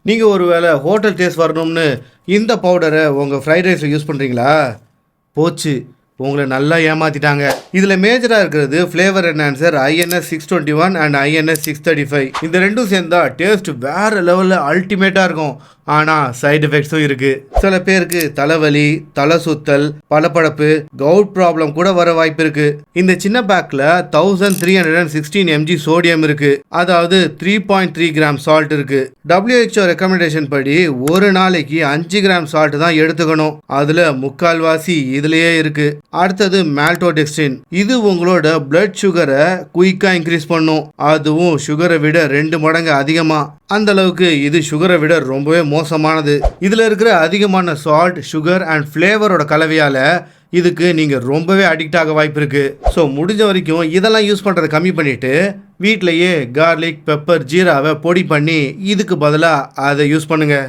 நீங்கள் ஒரு வேளை ஹோட்டல் டேஸ்ட் வரணும்னு இந்த பவுடரை உங்கள் ஃப்ரைட் ரைஸில் யூஸ் பண்ணுறீங்களா? போச்சு, உங்களை நல்லா ஏமாற்றிட்டாங்க. இதில் மேஜராக இருக்கிறது flavour enhancer INS 621 and INS 635. இந்த ரெண்டும் சேர்ந்தா டேஸ்ட் வேறு லெவலில் அல்டிமேட்டாக இருக்கும். ஆனால் சைடு எஃபெக்ட்ஸும் இருக்குது. சில பேருக்கு தலைவலி, தலை சுத்தல், பளபளப்பு, கவுட் ப்ராப்ளம் கூட வர வாய்ப்பு இருக்குது. இந்த சின்ன பேக்கில் 1316 mg சோடியம் இருக்குது. அதாவது 3.3 கிராம் சால்ட் இருக்குது. WHO ரெக்கமெண்டேஷன் படி ஒரு நாளைக்கு 5 கிராம் சால்ட் தான் எடுத்துக்கணும். அதில் முக்கால்வாசி இதுலேயே இருக்குது. அடுத்தது மால்டோடெக்ஸ்ட்ரின். இது உங்களோட பிளட் சுகரை குயிக்காக இன்க்ரீஸ் பண்ணும். அதுவும் சுகரை விட 2 மடங்கு அதிகமாக. அந்த அளவுக்கு இது சுகரை விட ரொம்பவே மோசமானது. இதில் இருக்கிற அதிகமான சால்ட், சுகர் அண்ட் ஃப்ளேவரோட கலவையால் இதுக்கு நீங்கள் ரொம்பவே அடிக்ட் ஆக வாய்ப்பு இருக்குது. ஸோ முடிஞ்ச வரைக்கும் இதெல்லாம் யூஸ் பண்ணுறதை கம்மி பண்ணிவிட்டு வீட்டிலையே கார்லிக், பெப்பர், ஜீராவை பொடி பண்ணி இதுக்கு பதிலாக அதை யூஸ் பண்ணுங்கள்.